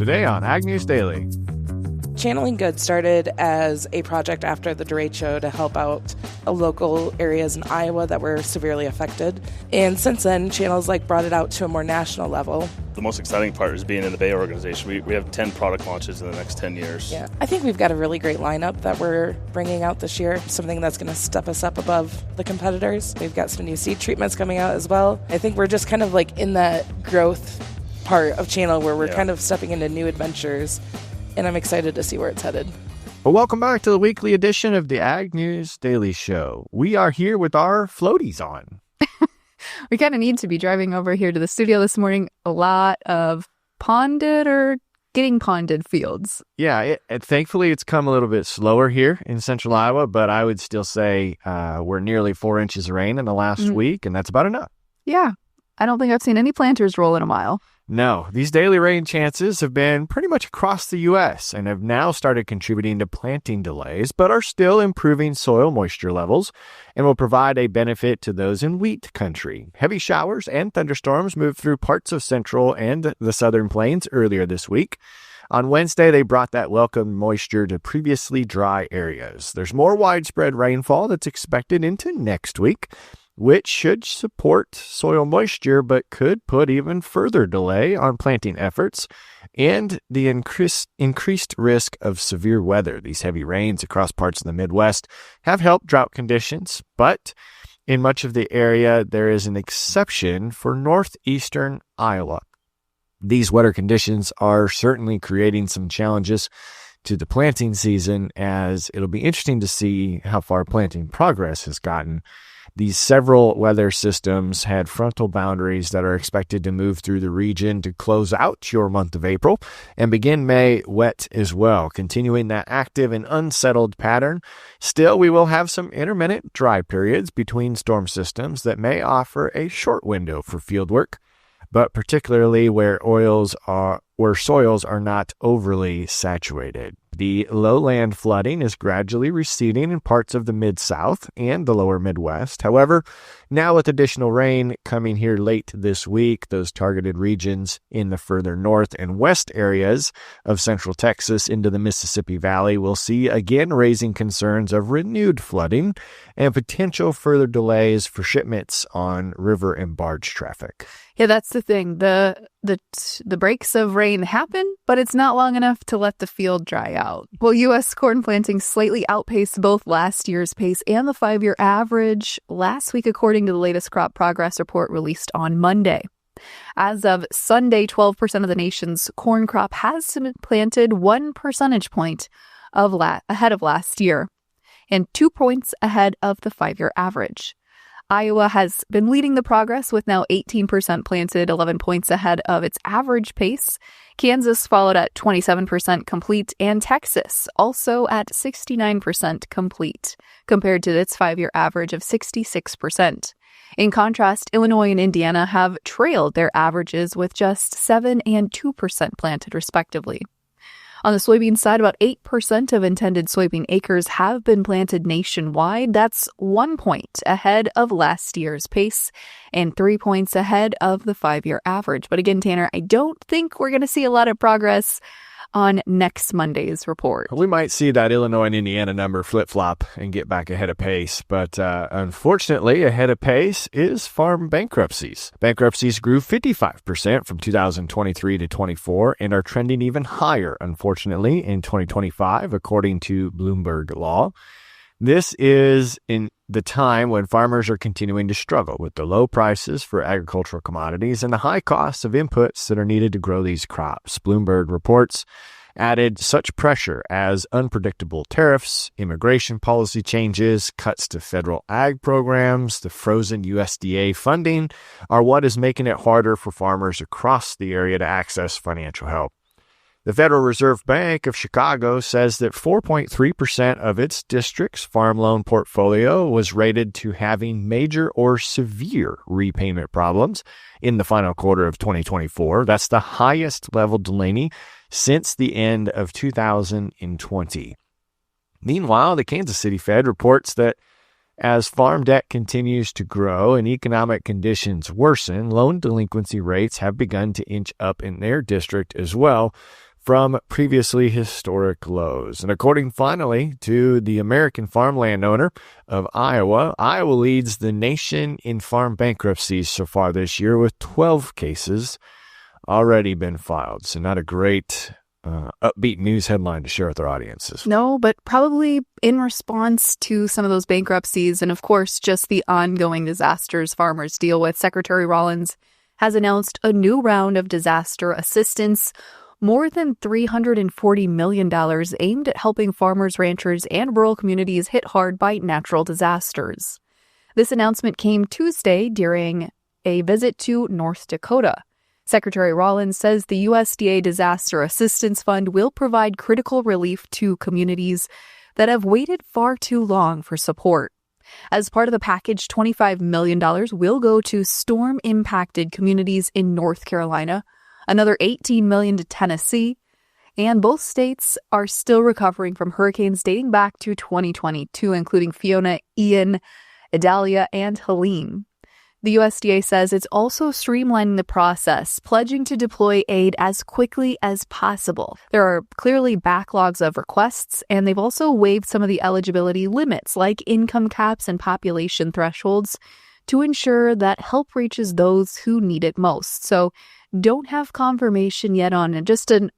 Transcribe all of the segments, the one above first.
Today on Ag News Daily. Channeling Good started as a project after the derecho to help out local areas in Iowa that were severely affected. And since then, Channels brought it out to a more national level. The most exciting part is being in the Bay organization. We have 10 product launches in the next 10 years. Yeah, I think we've got a really great lineup that we're bringing out this year, something that's going to step us up above the competitors. We've got some new seed treatments coming out as well. I think we're just kind of in that growth part of Channel where we're kind of stepping into new adventures, and I'm excited to see where it's headed. Well, welcome back to the weekly edition of the Ag News Daily Show. We are here with our floaties on. We kind of need to be driving over here to the studio this morning. A lot of ponded or getting ponded fields. Yeah, thankfully it's come a little bit slower here in central Iowa, but I would still say we're nearly 4 inches of rain in the last week, and that's about enough. Yeah, I don't think I've seen any planters roll in a mile. No, these daily rain chances have been pretty much across the U.S. and have now started contributing to planting delays, but are still improving soil moisture levels and will provide a benefit to those in wheat country. Heavy showers and thunderstorms moved through parts of central and the southern plains earlier this week. On Wednesday, they brought that welcome moisture to previously dry areas. There's more widespread rainfall that's expected into next week, which should support soil moisture, but could put even further delay on planting efforts and the increased risk of severe weather. These heavy rains across parts of the Midwest have helped drought conditions, but in much of the area, there is an exception for northeastern Iowa. These wetter conditions are certainly creating some challenges to the planting season, as it'll be interesting to see how far planting progress has gotten. These several weather systems had frontal boundaries that are expected to move through the region to close out your month of April and begin May wet as well, continuing that active and unsettled pattern. Still, we will have some intermittent dry periods between storm systems that may offer a short window for field work, but particularly where soils are not overly saturated. The lowland flooding is gradually receding in parts of the Mid-South and the lower Midwest. However, now with additional rain coming here late this week, those targeted regions in the further north and west areas of central Texas into the Mississippi Valley will see again raising concerns of renewed flooding and potential further delays for shipments on river and barge traffic. Yeah, that's the thing. The breaks of rain happen, but it's not long enough to let the field dry out. Well, U.S. corn planting slightly outpaced both last year's pace and the 5-year average last week, according to the latest crop progress report released on Monday. As of Sunday, 12% of the nation's corn crop has been planted 1 percentage point ahead of last year and 2 points ahead of the 5-year average. Iowa has been leading the progress with now 18% planted, 11 points ahead of its average pace. Kansas followed at 27% complete, and Texas also at 69% complete, compared to its 5-year average of 66%. In contrast, Illinois and Indiana have trailed their averages with just 7% and 2% planted, respectively. On the soybean side, about 8% of intended soybean acres have been planted nationwide. That's 1 point ahead of last year's pace and 3 points ahead of the 5-year average. But again, Tanner, I don't think we're going to see a lot of progress on next Monday's report. We might see that Illinois and Indiana number flip-flop and get back ahead of pace, but unfortunately, ahead of pace is farm bankruptcies. Bankruptcies grew 55% from 2023 to 24 and are trending even higher, unfortunately, in 2025, according to Bloomberg Law. This is in the time when farmers are continuing to struggle with the low prices for agricultural commodities and the high costs of inputs that are needed to grow these crops. Bloomberg reports added such pressure as unpredictable tariffs, immigration policy changes, cuts to federal ag programs, the frozen USDA funding are what is making it harder for farmers across the area to access financial help. The Federal Reserve Bank of Chicago says that 4.3% of its district's farm loan portfolio was rated to having major or severe repayment problems in the final quarter of 2024. That's the highest level, Delaney, since the end of 2020. Meanwhile, the Kansas City Fed reports that as farm debt continues to grow and economic conditions worsen, loan delinquency rates have begun to inch up in their district as well. from previously historic lows. And according finally to the American farmland owner of Iowa, Iowa leads the nation in farm bankruptcies so far this year with 12 cases already been filed. So not a great upbeat news headline to share with our audiences. No, but probably in response to some of those bankruptcies and, of course, just the ongoing disasters farmers deal with, Secretary Rollins has announced a new round of disaster assistance, more than $340 million aimed at helping farmers, ranchers, and rural communities hit hard by natural disasters. This announcement came Tuesday during a visit to North Dakota. Secretary Rollins says the USDA Disaster Assistance Fund will provide critical relief to communities that have waited far too long for support. As part of the package, $25 million will go to storm-impacted communities in North Carolina, another $18 million to Tennessee, and both states are still recovering from hurricanes dating back to 2022, including Fiona, Ian, Idalia, and Helene. The USDA says it's also streamlining the process, pledging to deploy aid as quickly as possible. There are clearly backlogs of requests, and they've also waived some of the eligibility limits, like income caps and population thresholds, to ensure that help reaches those who need it most. So don't have confirmation yet on just an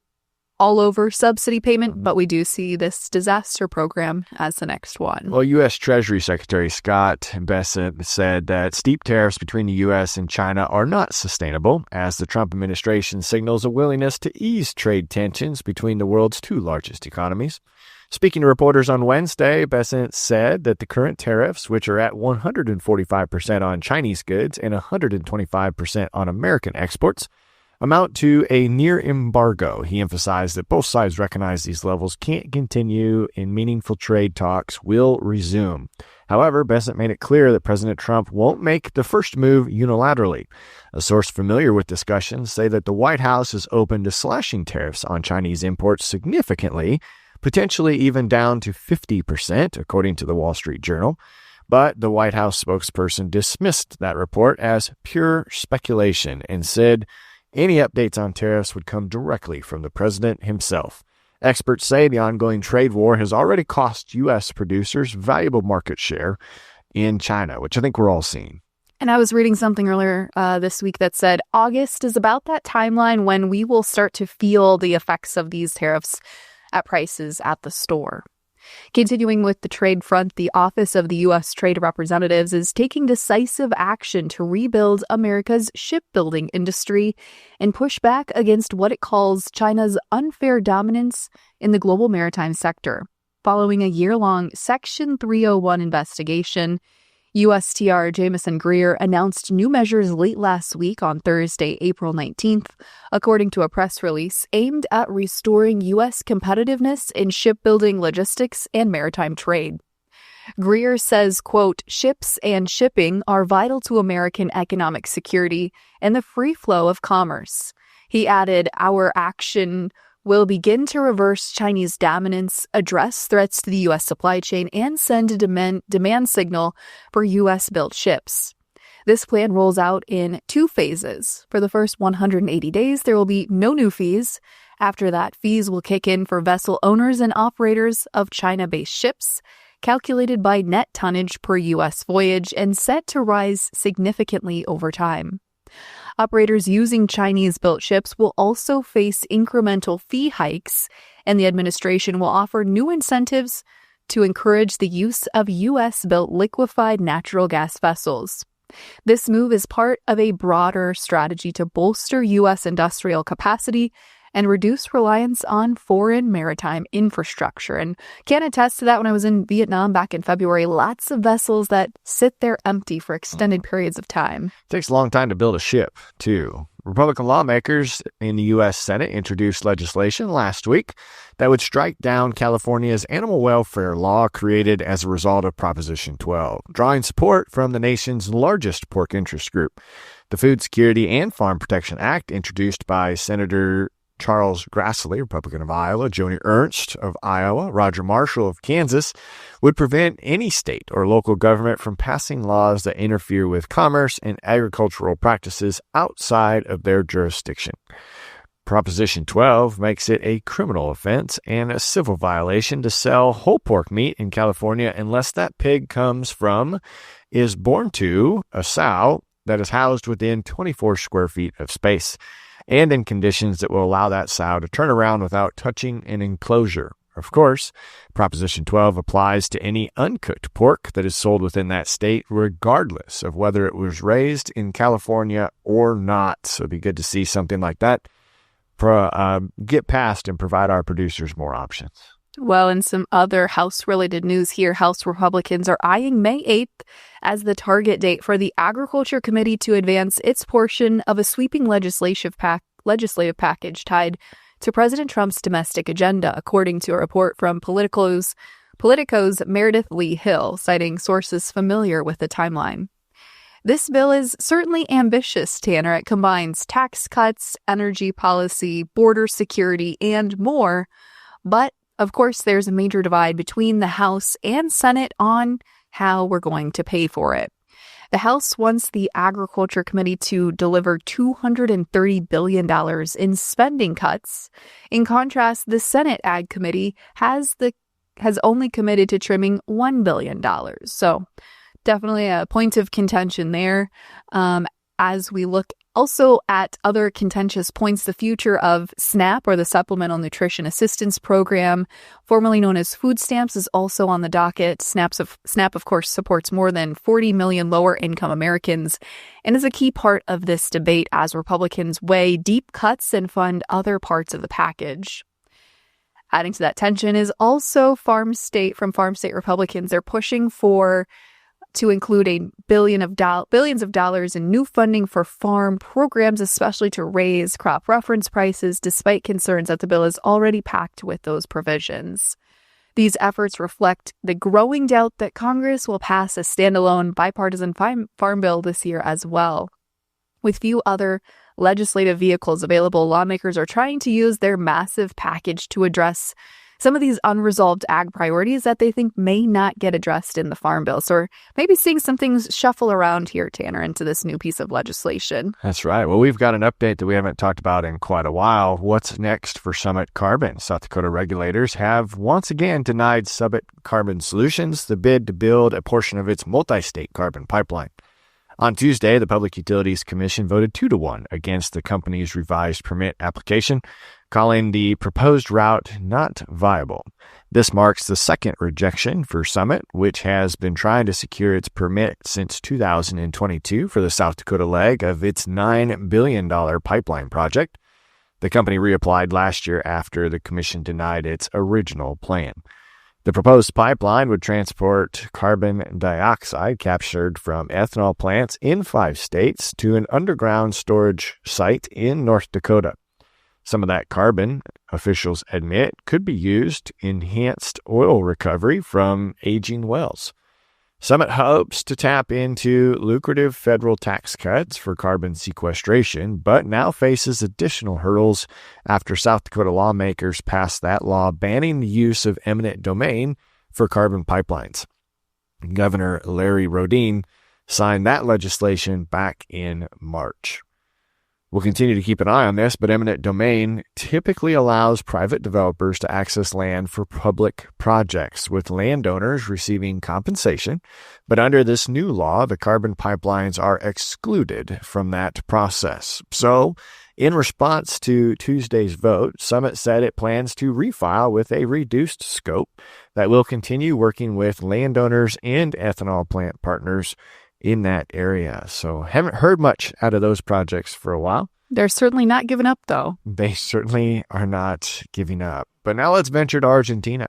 all-over subsidy payment, but we do see this disaster program as the next one. Well, U.S. Treasury Secretary Scott Bessent said that steep tariffs between the U.S. and China are not sustainable, as the Trump administration signals a willingness to ease trade tensions between the world's two largest economies. Speaking to reporters on Wednesday, Bessent said that the current tariffs, which are at 145% on Chinese goods and 125% on American exports, amount to a near embargo. He emphasized that both sides recognize these levels can't continue and meaningful trade talks will resume. However, Bessent made it clear that President Trump won't make the first move unilaterally. A source familiar with discussions say that the White House is open to slashing tariffs on Chinese imports significantly, potentially even down to 50%, according to the Wall Street Journal. But the White House spokesperson dismissed that report as pure speculation and said any updates on tariffs would come directly from the president himself. Experts say the ongoing trade war has already cost U.S. producers valuable market share in China, which I think we're all seeing. And I was reading something earlier this week that said August is about that timeline when we will start to feel the effects of these tariffs at prices at the store. Continuing with the trade front, the Office of the U.S. Trade Representatives is taking decisive action to rebuild America's shipbuilding industry and push back against what it calls China's unfair dominance in the global maritime sector. Following a year-long Section 301 investigation, USTR Jamieson Greer announced new measures late last week on Thursday, April 19th, according to a press release aimed at restoring U.S. competitiveness in shipbuilding, logistics, and maritime trade. Greer says, quote, ships and shipping are vital to American economic security and the free flow of commerce. He added, our action will begin to reverse Chinese dominance, address threats to the U.S. supply chain, and send a demand signal for U.S.-built ships. This plan rolls out in two phases. For the first 180 days, there will be no new fees. After that, fees will kick in for vessel owners and operators of China-based ships, calculated by net tonnage per U.S. voyage and set to rise significantly over time. Operators using Chinese-built ships will also face incremental fee hikes, and the administration will offer new incentives to encourage the use of U.S.-built liquefied natural gas vessels. This move is part of a broader strategy to bolster U.S. industrial capacity and reduce reliance on foreign maritime infrastructure. And can attest to that. When I was in Vietnam back in February, lots of vessels that sit there empty for extended periods of time. It takes a long time to build a ship, too. Republican lawmakers in the U.S. Senate introduced legislation last week that would strike down California's animal welfare law created as a result of Proposition 12, drawing support from the nation's largest pork interest group. The Food Security and Farm Protection Act, introduced by Senator Charles Grassley, Republican of Iowa, Joni Ernst of Iowa, Roger Marshall of Kansas, would prevent any state or local government from passing laws that interfere with commerce and agricultural practices outside of their jurisdiction. Proposition 12 makes it a criminal offense and a civil violation to sell whole pork meat in California unless that pig comes from, is born to, a sow that is housed within 24 square feet of space, and in conditions that will allow that sow to turn around without touching an enclosure. Of course, Proposition 12 applies to any uncooked pork that is sold within that state, regardless of whether it was raised in California or not. So it'd be good to see something like that get passed and provide our producers more options. Well, in some other House-related news here, House Republicans are eyeing May 8th as the target date for the Agriculture Committee to advance its portion of a sweeping legislative package tied to President Trump's domestic agenda, according to a report from Politico's Meredith Lee Hill, citing sources familiar with the timeline. This bill is certainly ambitious, Tanner. It combines tax cuts, energy policy, border security, and more. But, of course, there's a major divide between the House and Senate on how we're going to pay for it. The House wants the Agriculture Committee to deliver $230 billion in spending cuts. In contrast, the Senate Ag Committee has only committed to trimming $1 billion. So definitely a point of contention there. As we look also at other contentious points, the future of SNAP, or the Supplemental Nutrition Assistance Program, formerly known as food stamps, is also on the docket. SNAP, of course, supports more than 40 million lower-income Americans and is a key part of this debate as Republicans weigh deep cuts and fund other parts of the package. Adding to that tension is also Farm State Republicans. They're pushing to include billions of dollars in new funding for farm programs, especially to raise crop reference prices, despite concerns that the bill is already packed with those provisions. These efforts reflect the growing doubt that Congress will pass a standalone bipartisan farm bill this year as well. With few other legislative vehicles available, lawmakers are trying to use their massive package to address some of these unresolved ag priorities that they think may not get addressed in the Farm Bill. So we're maybe seeing some things shuffle around here, Tanner, into this new piece of legislation. That's right. Well, we've got an update that we haven't talked about in quite a while. What's next for Summit Carbon? South Dakota regulators have once again denied Summit Carbon Solutions the bid to build a portion of its multi-state carbon pipeline. On Tuesday, the Public Utilities Commission voted 2-1 against the company's revised permit application, calling the proposed route not viable. This marks the second rejection for Summit, which has been trying to secure its permit since 2022 for the South Dakota leg of its $9 billion pipeline project. The company reapplied last year after the commission denied its original plan. The proposed pipeline would transport carbon dioxide captured from ethanol plants in 5 states to an underground storage site in North Dakota. Some of that carbon, officials admit, could be used to enhance oil recovery from aging wells. Summit hopes to tap into lucrative federal tax cuts for carbon sequestration, but now faces additional hurdles after South Dakota lawmakers passed that law banning the use of eminent domain for carbon pipelines. Governor Larry Rodin signed that legislation back in March. We'll continue to keep an eye on this, but eminent domain typically allows private developers to access land for public projects, with landowners receiving compensation. But under this new law, the carbon pipelines are excluded from that process. So, in response to Tuesday's vote, Summit said it plans to refile with a reduced scope that will continue working with landowners and ethanol plant partners in that area. So haven't heard much out of those projects for a while. They're certainly not giving up, though. They certainly are not giving up. But now let's venture to Argentina.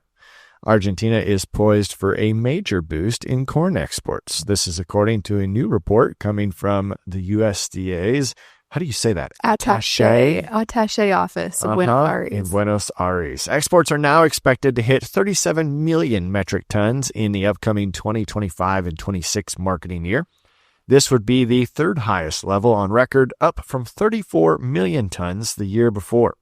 Argentina is poised for a major boost in corn exports. This is according to a new report coming from the USDA's, how do you say that? Attaché office in Buenos Aires. In Buenos Aires. Exports are now expected to hit 37 million metric tons in the upcoming 2025 and 26 marketing year. This would be the third highest level on record, up from 34 million tons the year before.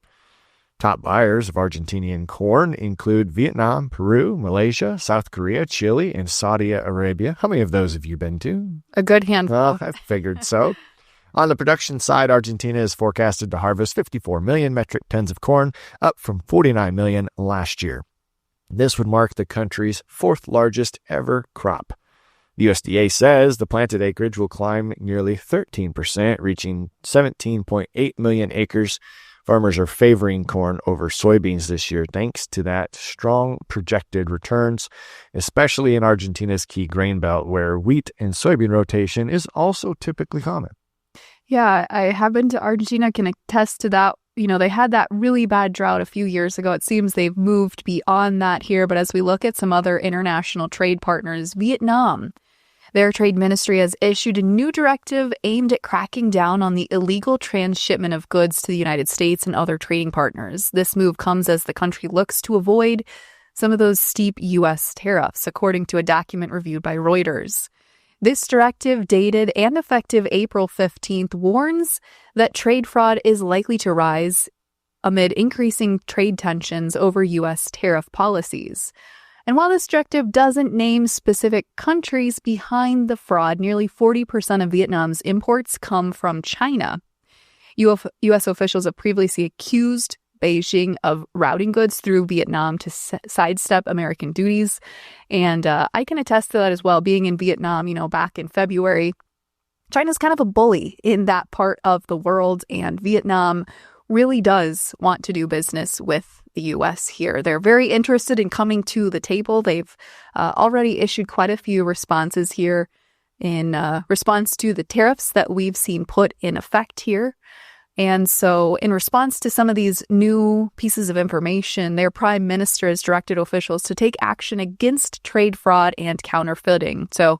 Top buyers of Argentinian corn include Vietnam, Peru, Malaysia, South Korea, Chile, and Saudi Arabia. How many of those have you been to? A good handful. Well, I figured so. On the production side, Argentina is forecasted to harvest 54 million metric tons of corn, up from 49 million last year. This would mark the country's fourth largest ever crop. The USDA says the planted acreage will climb nearly 13%, reaching 17.8 million acres. Farmers are favoring corn over soybeans this year thanks to that strong projected returns, especially in Argentina's key grain belt where wheat and soybean rotation is also typically common. Yeah, I have been to Argentina, can attest to that. You know, they had that really bad drought a few years ago. It seems they've moved beyond that here. But as we look at some other international trade partners, Vietnam, their trade ministry has issued a new directive aimed at cracking down on the illegal transshipment of goods to the United States and other trading partners. This move comes as the country looks to avoid some of those steep U.S. tariffs, according to a document reviewed by Reuters. This directive, dated and effective April 15th, warns that trade fraud is likely to rise amid increasing trade tensions over U.S. tariff policies. And while this directive doesn't name specific countries behind the fraud, nearly 40% of Vietnam's imports come from China. U.S. officials have previously accused Beijing of routing goods through Vietnam to sidestep American duties. And I can attest to that as well. Being in Vietnam, you know, back in February, China's kind of a bully in that part of the world. And Vietnam really does want to do business with the U.S. here. They're very interested in coming to the table. They've already issued quite a few responses here in response to the tariffs that we've seen put in effect here. And so in response to some of these new pieces of information, their prime minister has directed officials to take action against trade fraud and counterfeiting. So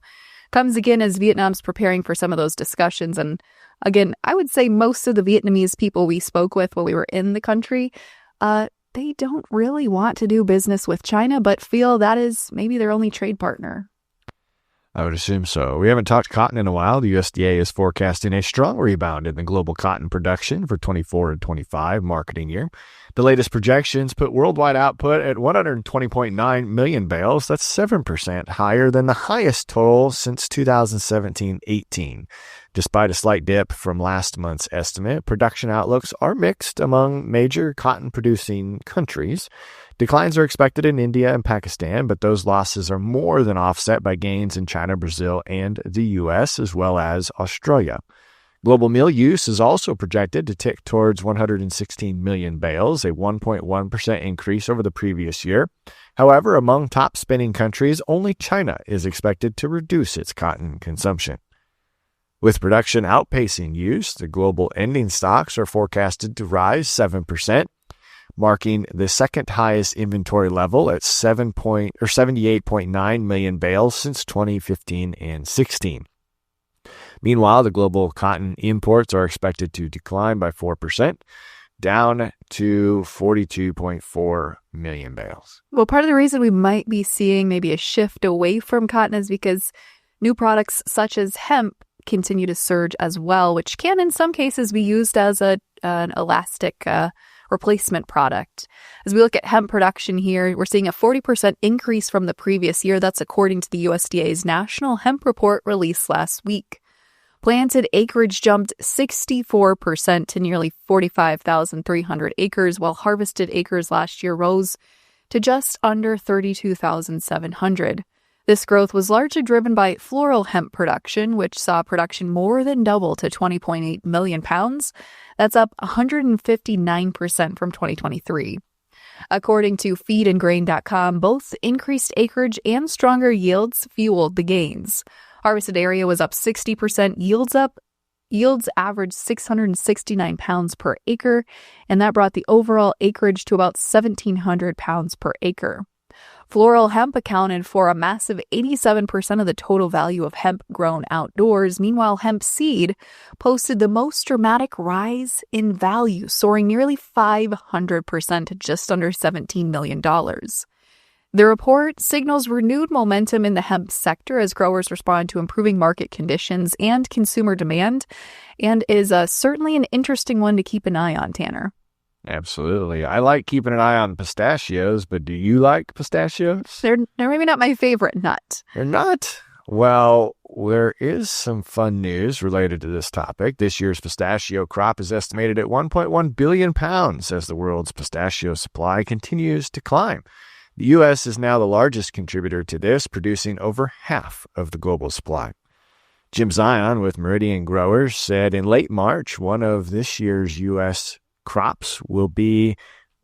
comes again as Vietnam's preparing for some of those discussions. And again, I would say most of the Vietnamese people we spoke with while we were in the country, they don't really want to do business with China, but feel that is maybe their only trade partner. I would assume so. We haven't talked cotton in a while. The USDA is forecasting a strong rebound in the global cotton production for 24 and 25 marketing year. The latest projections put worldwide output at 120.9 million bales. That's 7% higher than the highest total since 2017-18. Despite a slight dip from last month's estimate, production outlooks are mixed among major cotton-producing countries. Declines are expected in India and Pakistan, but those losses are more than offset by gains in China, Brazil, and the U.S., as well as Australia. Global meal use is also projected to tick towards 116 million bales, a 1.1% increase over the previous year. However, among top spending countries, only China is expected to reduce its cotton consumption. With production outpacing use, the global ending stocks are forecasted to rise 7%, marking the second highest inventory level at 78.9 million bales since 2015 and 16. Meanwhile, the global cotton imports are expected to decline by 4%, down to 42.4 million bales. Well, part of the reason we might be seeing maybe a shift away from cotton is because new products such as hemp continue to surge as well, which can in some cases be used as an elastic replacement product. As we look at hemp production here, we're seeing a 40% increase from the previous year. That's according to the USDA's National Hemp Report released last week. Planted acreage jumped 64% to nearly 45,300 acres, while harvested acres last year rose to just under 32,700. This growth was largely driven by floral hemp production, which saw production more than double to 20.8 million pounds. That's up 159% from 2023. According to feedandgrain.com, both increased acreage and stronger yields fueled the gains. Harvested area was up 60%, yields averaged 669 pounds per acre, and that brought the overall acreage to about 1,700 pounds per acre. Floral hemp accounted for a massive 87% of the total value of hemp grown outdoors. Meanwhile, hemp seed posted the most dramatic rise in value, soaring nearly 500% to just under $17 million. The report signals renewed momentum in the hemp sector as growers respond to improving market conditions and consumer demand, and is certainly an interesting one to keep an eye on, Tanner. Absolutely. I like keeping an eye on pistachios, but do you like pistachios? They're maybe not my favorite nut. They're not? Well, there is some fun news related to this topic. This year's pistachio crop is estimated at 1.1 billion pounds as the world's pistachio supply continues to climb. The U.S. is now the largest contributor to this, producing over half of the global supply. Jim Zion with Meridian Growers said in late March, one of this year's U.S. crops will be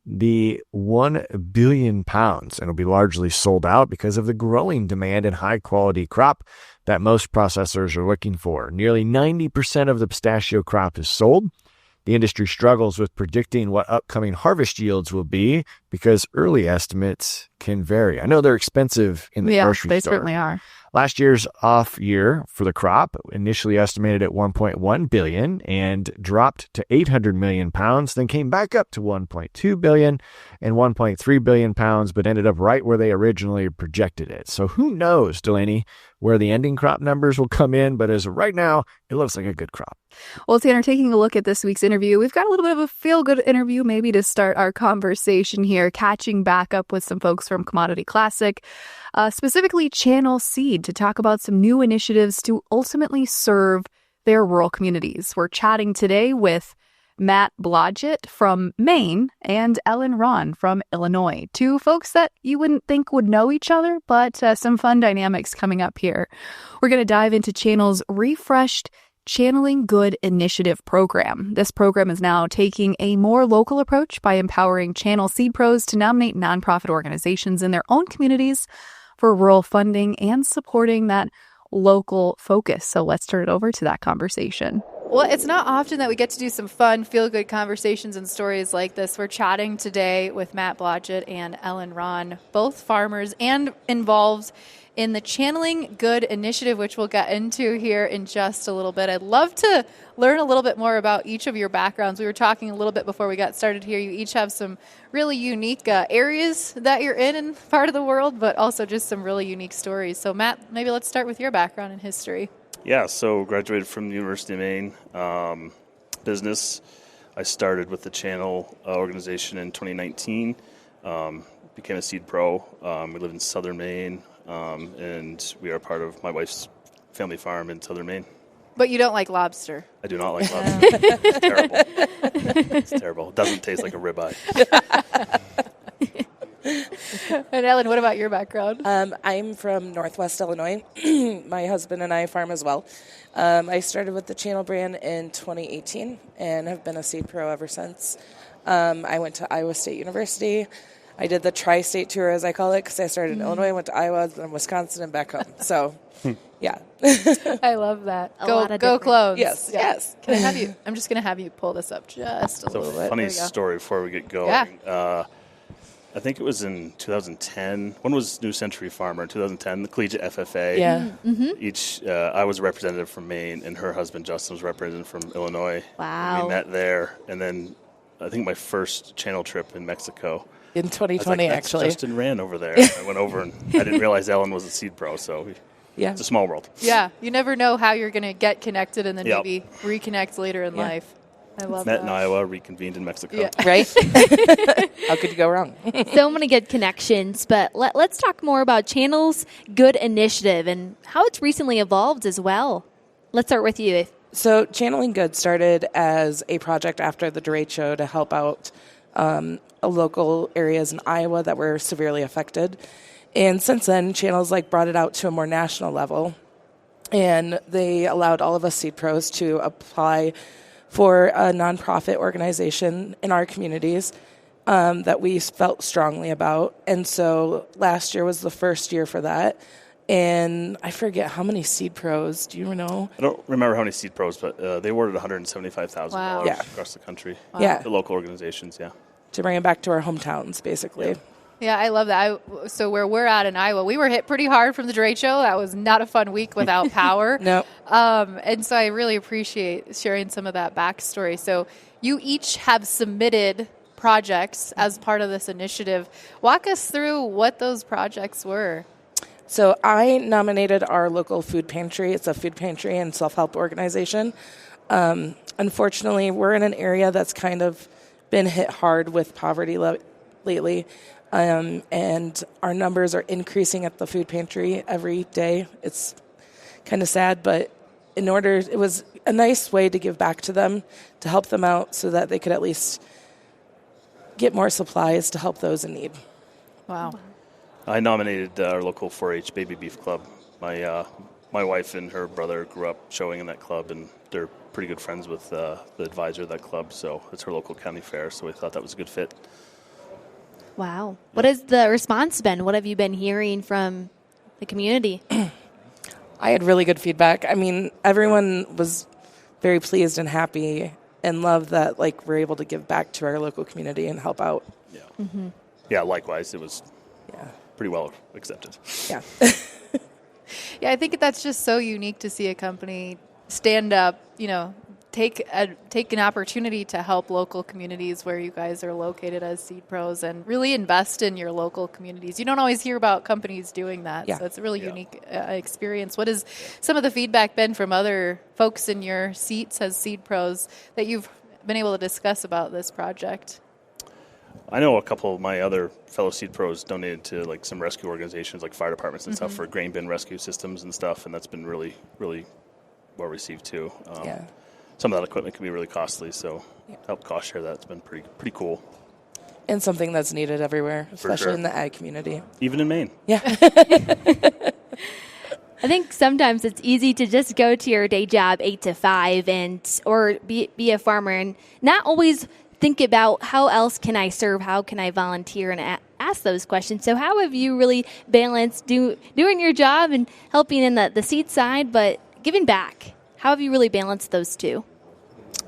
the 1 billion pounds, and it'll be largely sold out because of the growing demand and high-quality crop that most processors are looking for. Nearly 90% of the pistachio crop is sold. The industry struggles with predicting what upcoming harvest yields will be because early estimates can vary. I know they're expensive in the grocery store. They certainly are. Last year's off year for the crop, initially estimated at 1.1 billion and dropped to 800 million pounds, then came back up to 1.2 billion and 1.3 billion pounds, but ended up right where they originally projected it. So who knows, Delaney, where the ending crop numbers will come in, but as of right now, it looks like a good crop. Well, Tanner, taking a look at this week's interview, we've got a little bit of a feel-good interview maybe to start our conversation here, catching back up with some folks from Commodity Classic, specifically Channel Seed, to talk about some new initiatives to ultimately serve their rural communities. We're chatting today with Matt Blodgett from Maine and Ellen Ron from Illinois, two folks that you wouldn't think would know each other, but some fun dynamics coming up here. We're going to dive into Channel's refreshed Channeling Good Initiative program. This program is now taking a more local approach by empowering Channel Seed Pros to nominate nonprofit organizations in their own communities for rural funding and supporting that local focus. So let's turn it over to that conversation. Well, it's not often that we get to do some fun, feel-good conversations and stories like this. We're chatting today with Matt Blodgett and Ellen Ron, both farmers and involved in the Channeling Good Initiative, which we'll get into here in just a little bit. I'd love to learn a little bit more about each of your backgrounds. We were talking a little bit before we got started here. You each have some really unique areas that you're in part of the world, but also just some really unique stories. So, Matt, maybe let's start with your background and history. Yeah, so graduated from the University of Maine, business. I started with the Channel organization in 2019, became a seed pro. We live in southern Maine, and we are part of my wife's family farm in southern Maine. But you don't like lobster. I do not like lobster. It's terrible. It's terrible. It doesn't taste like a ribeye. And Ellen, what about your background? I'm from Northwest Illinois. My husband and I farm as well. I started with the Channel brand in 2018 and have been a seed pro ever since. I went to Iowa State University. I did the tri-state tour, as I call it, because I started in Illinois, went to Iowa, then Wisconsin, and back home. So, yeah. I love that. Go Clones. Yes, Yeah. yes. Can I have you? I'm just going to have you pull this up just a It's little bit. a funny There we go. story before we get going. Yeah. I think it was in 2010. When was New Century Farmer? In 2010, the Collegiate FFA. Yeah. I was a representative from Maine, and her husband Justin was representative from Illinois. Wow. We met there, and then I think my first Channel trip in Mexico. In I was 2020, like, "That's actually. Justin ran over there. I went over, and I didn't realize Ellen was a seed pro. So Yeah. it's a small world. Yeah, you never know how you're going to get connected and then Yep. maybe reconnect later in Yeah. life. I love Met that. in Iowa, reconvened in Mexico. Yeah. Right? How could you go wrong? So many good connections, but let's talk more about Channel's Good Initiative and how it's recently evolved as well. Let's start with you. So Channeling Good started as a project after the derecho to help out local areas in Iowa that were severely affected. And since then, Channel's brought it out to a more national level. And they allowed all of us seed pros to apply for a nonprofit organization in our communities that we felt strongly about. And so last year was the first year for that. And I forget how many seed pros. Do you know? I don't remember how many seed pros, but they awarded $175,000 Wow. Yeah. across the country. Yeah. The local organizations, yeah. To bring it back to our hometowns, basically. Yeah, I love that. So where we're at in Iowa, we were hit pretty hard from the derecho. That was not a fun week without power. No. And so I really appreciate sharing some of that backstory. So you each have submitted projects as part of this initiative. Walk us through what those projects were. So I nominated our local food pantry. It's a food pantry and self-help organization. Unfortunately, we're in an area that's kind of been hit hard with poverty lately. And our numbers are increasing at the food pantry every day. It's kind of sad, but it was a nice way to give back to them, to help them out so that they could at least get more supplies to help those in need. Wow. I nominated our local 4-H Baby Beef Club. My wife and her brother grew up showing in that club, and they're pretty good friends with the advisor of that club, so it's her local county fair, so we thought that was a good fit. Wow. What has the response been? What have you been hearing from the community? I had really good feedback. I mean, everyone was very pleased and happy and loved that, we're able to give back to our local community and help out. Yeah. Mm-hmm. Yeah, likewise, it was Yeah. pretty well accepted. Yeah. Yeah, I think that's just so unique to see a company stand up, take an opportunity to help local communities where you guys are located as Seed Pros and really invest in your local communities. You don't always hear about companies doing that, Yeah. so it's a really unique experience. What has some of the feedback been from other folks in your seats as Seed Pros that you've been able to discuss about this project? I know a couple of my other fellow Seed Pros donated to some rescue organizations like fire departments and stuff for grain bin rescue systems and stuff, and that's been really, really well received too. Yeah. Some of that equipment can be really costly, so help cost share that's been pretty cool. And something that's needed everywhere, especially sure. in the ag community. Even in Maine. Yeah. I think sometimes it's easy to just go to your day job 8 to 5 or be a farmer and not always think about how else can I serve, how can I volunteer and ask those questions. So how have you really balanced doing your job and helping in the seed side, but giving back? How have you really balanced those two?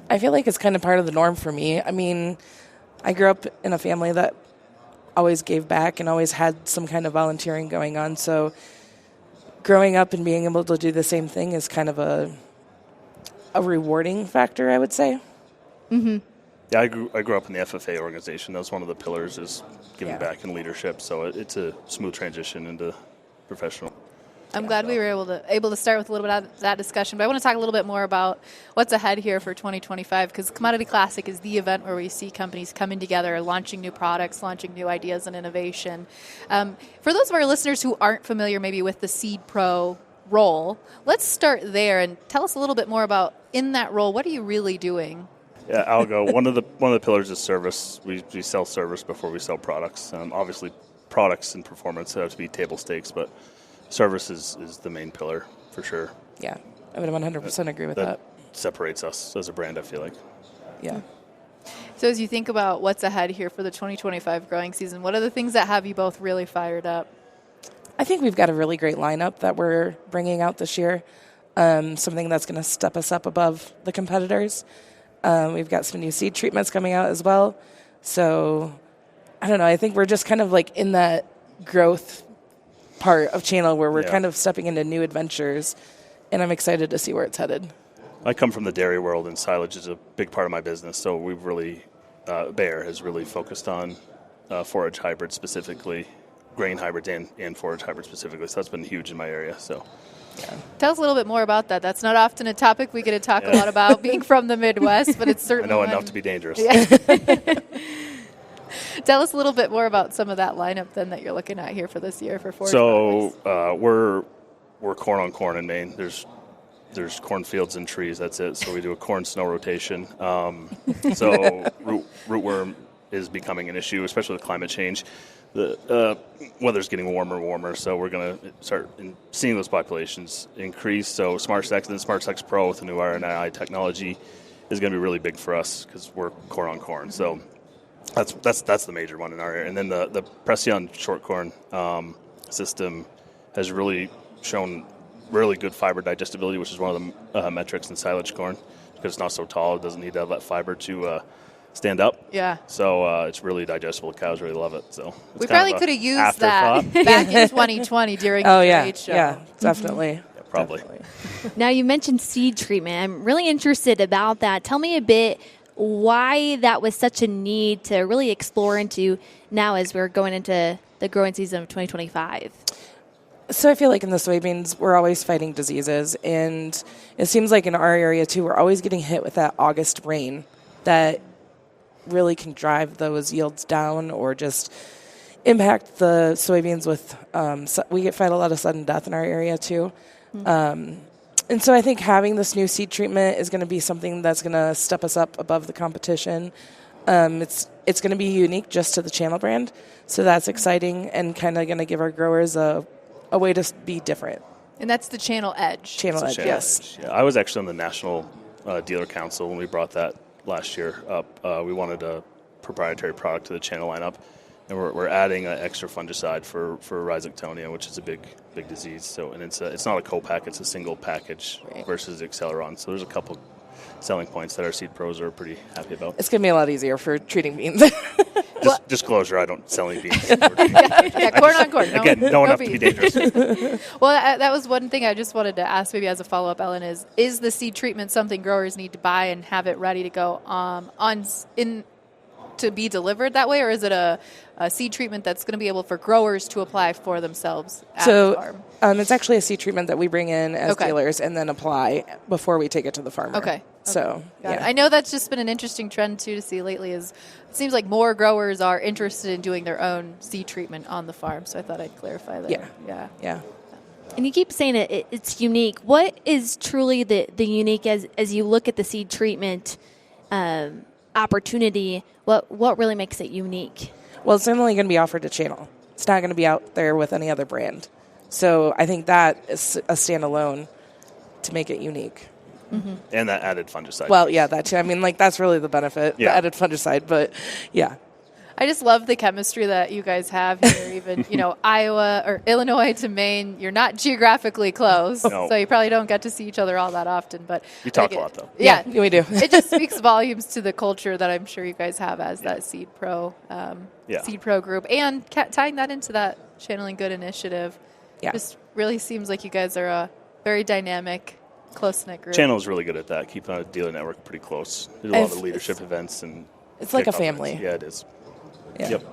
I feel like it's kind of part of the norm for me. I mean, I grew up in a family that always gave back and always had some kind of volunteering going on. So growing up and being able to do the same thing is kind of a rewarding factor, I would say. Mm-hmm. Yeah, I grew up in the FFA organization. That was one of the pillars is giving Yeah. back and leadership. So it's a smooth transition into professional. I'm glad we were able to start with a little bit of that discussion, but I want to talk a little bit more about what's ahead here for 2025, because Commodity Classic is the event where we see companies coming together, launching new products, launching new ideas and innovation. For those of our listeners who aren't familiar maybe with the Seed Pro role, let's start there and tell us a little bit more about, in that role, what are you really doing? Yeah, I'll go. One of the pillars is service. We sell service before we sell products. Obviously, products and performance have to be table stakes, but service is the main pillar for sure. Yeah, I would 100% agree with that. Separates us as a brand, I feel like. Yeah. So as you think about what's ahead here for the 2025 growing season, what are the things that have you both really fired up? I think we've got a really great lineup that we're bringing out this year, something that's going to step us up above the competitors. We've got some new seed treatments coming out as well. So, I don't know, I think we're just kind of in that growth part of channel where we're kind of stepping into new adventures, and I'm excited to see where it's headed. I come from the dairy world, and silage is a big part of my business. So we've really, Bayer has really focused on forage hybrids specifically, grain hybrids and forage hybrids specifically. So that's been huge in my area. So. Yeah. Tell us a little bit more about that. That's not often a topic we get to talk a lot about, being from the Midwest, but it's certainly I know enough to be dangerous. Yeah. Tell us a little bit more about some of that lineup then that you're looking at here for this year for forage. So we're corn on corn in Maine. There's cornfields and trees. That's it. So we do a corn snow rotation. So rootworm is becoming an issue, especially with climate change. The weather's getting warmer and warmer, so we're going to start seeing those populations increase. So SmartSex and SmartSex Pro with the new RNAi technology is going to be really big for us because we're corn on corn. So that's the major one in our area. And then the Preceon short corn system has really shown really good fiber digestibility, which is one of the metrics in silage corn because it's not so tall. It doesn't need to have that fiber to stand up. Yeah. So it's really digestible. Cows really love it. So we probably could have used that back in 2020 during the trade show. Yeah, definitely. Yeah, probably. Definitely. Now, you mentioned seed treatment. I'm really interested about that. Tell me a bit why that was such a need to really explore into now as we're going into the growing season of 2025. So I feel like in the soybeans, we're always fighting diseases. And it seems like in our area, too, we're always getting hit with that August rain that really can drive those yields down or just impact the soybeans with, we fight a lot of sudden death in our area too. And so I think having this new seed treatment is going to be something that's going to step us up above the competition. It's going to be unique just to the Channel brand, so that's exciting and kind of going to give our growers a way to be different. And that's the Channel Edge. Channel Edge, Channel yes. Edge. Yeah, I was actually on the National Dealer Council when we brought that last year up. We wanted a proprietary product to the Channel lineup, and we're adding an extra fungicide for Rhizoctonia, which is a big disease. So, and it's not a co-pack; it's a single package versus Acceleron. So there's a couple selling points that our seed pros are pretty happy about. It's going to be a lot easier for treating beans. Disclosure: I don't sell any beans. Corn on corn. Again, no enough to be dangerous. Well, that was one thing I just wanted to ask, maybe as a follow-up, Ellen, is the seed treatment something growers need to buy and have it ready to go to be delivered that way, or is it a seed treatment that's going to be able for growers to apply for themselves at the farm? It's actually a seed treatment that we bring in as dealers and then apply before we take it to the farmer. Okay. So, yeah. I know that's just been an interesting trend, too, to see lately is it seems like more growers are interested in doing their own seed treatment on the farm, so I thought I'd clarify that. Yeah. And you keep saying it's unique. What is truly the unique as you look at the seed treatment opportunity? What really makes it unique? Well, it's only going to be offered to Channel. It's not going to be out there with any other brand. So I think that is a standalone to make it unique. Mm-hmm. And that added fungicide. Well, yeah, that too. I mean, that's really the benefit, the added fungicide. But, yeah. I just love the chemistry that you guys have here. Even, Iowa or Illinois to Maine, you're not geographically close, so you probably don't get to see each other all that often. But we talk a lot, though. Yeah, we do. It just speaks volumes to the culture that I'm sure you guys have as that Seed Pro group, and tying that into that Channeling Good initiative. Yeah, just really seems like you guys are a very dynamic, close-knit group. Channel is really good at that, keeping our dealer network pretty close. There's a lot of leadership events and it's like a family. Yeah, it is. Yeah. Yep.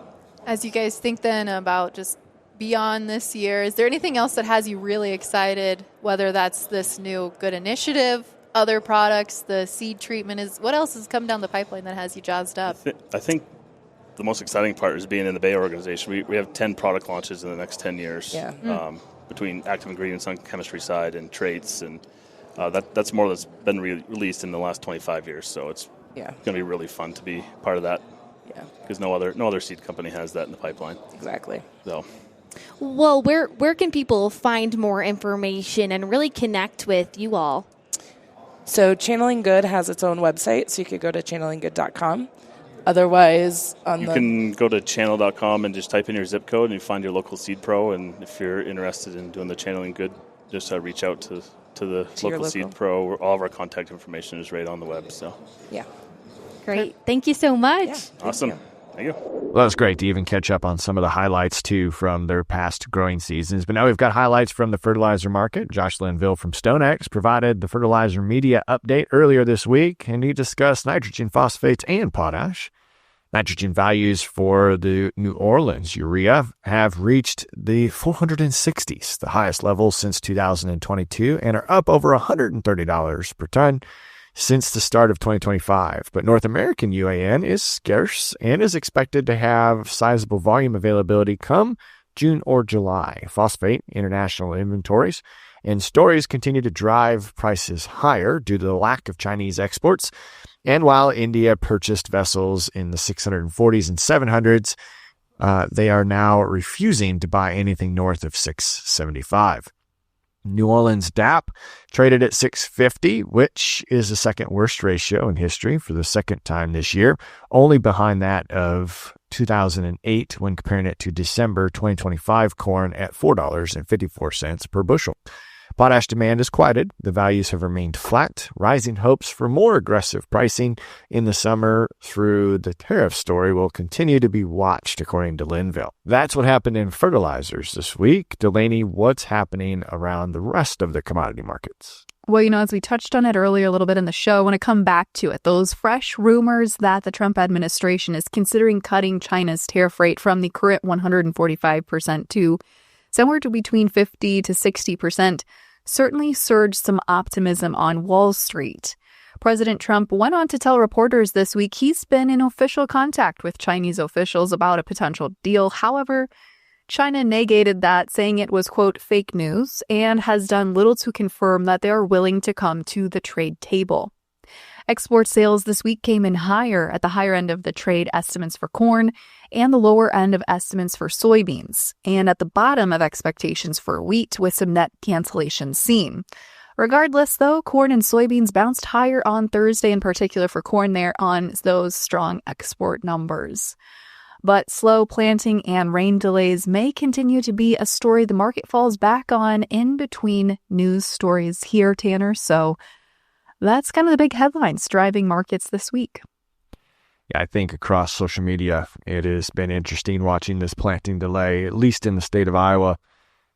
As you guys think then about just beyond this year, is there anything else that has you really excited, whether that's this new good initiative, other products, the seed treatment? What else has come down the pipeline that has you jazzed up? I think the most exciting part is being in the Bay organization. We have 10 product launches in the next 10 years between active ingredients on chemistry side and traits, and that's more that's been released in the last 25 years. So it's going to be really fun to be part of that. Yeah, because no other seed company has that in the pipeline. Exactly. So, well, where can people find more information and really connect with you all? So Channeling Good has its own website, so you could go to channelinggood.com. Otherwise, you can go to channel.com and just type in your zip code and you find your local seed pro. And if you're interested in doing the Channeling Good, just reach out to the local seed pro. All of our contact information is right on the web. So, yeah. Great. Thank you so much. Yeah, awesome. Thank you. Well, that's great to even catch up on some of the highlights, too, from their past growing seasons. But now we've got highlights from the fertilizer market. Josh Linville from StoneX provided the fertilizer media update earlier this week, and he discussed nitrogen, phosphates, and potash. Nitrogen values for the New Orleans urea have reached the 460s, the highest level since 2022, and are up over $130 per ton since the start of 2025. But North American UAN is scarce and is expected to have sizable volume availability come June or July. Phosphate international inventories and stories continue to drive prices higher due to the lack of Chinese exports. And while India purchased vessels in the 640s and 700s, they are now refusing to buy anything north of 675. New Orleans DAP traded at 650, which is the second worst ratio in history for the second time this year, only behind that of 2008 when comparing it to December 2025 corn at $4.54 per bushel. Potash demand is quieted. The values have remained flat. Rising hopes for more aggressive pricing in the summer through the tariff story will continue to be watched, according to Linville. That's what happened in fertilizers this week. Delaney, what's happening around the rest of the commodity markets? Well, as we touched on it earlier a little bit in the show, I want to come back to it. Those fresh rumors that the Trump administration is considering cutting China's tariff rate from the current 145% to somewhere to between 50 to 60%. Certainly surged some optimism on Wall Street. President Trump went on to tell reporters this week he's been in official contact with Chinese officials about a potential deal. However, China negated that, saying it was, quote, fake news, and has done little to confirm that they are willing to come to the trade table. Export sales this week came in higher at the higher end of the trade estimates for corn and the lower end of estimates for soybeans, and at the bottom of expectations for wheat, with some net cancellations seen. Regardless, though, corn and soybeans bounced higher on Thursday, in particular for corn there on those strong export numbers. But slow planting and rain delays may continue to be a story the market falls back on in between news stories here, Tanner. So that's kind of the big headlines driving markets this week. Yeah, I think across social media, it has been interesting watching this planting delay, at least in the state of Iowa.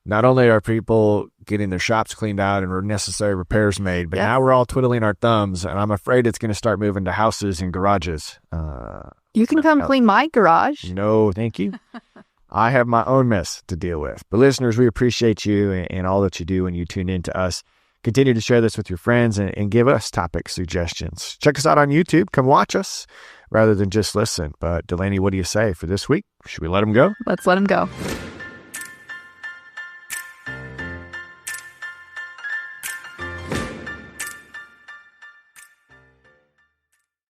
Not only are people getting their shops cleaned out and necessary repairs made, but now we're all twiddling our thumbs, and I'm afraid it's going to start moving to houses and garages. You can come clean my garage. No, thank you. I have my own mess to deal with. But listeners, we appreciate you and all that you do when you tune in to us. Continue to share this with your friends and give us topic suggestions. Check us out on YouTube. Come watch us rather than just listen. But Delaney, what do you say for this week? Should we let them go? Let's let them go.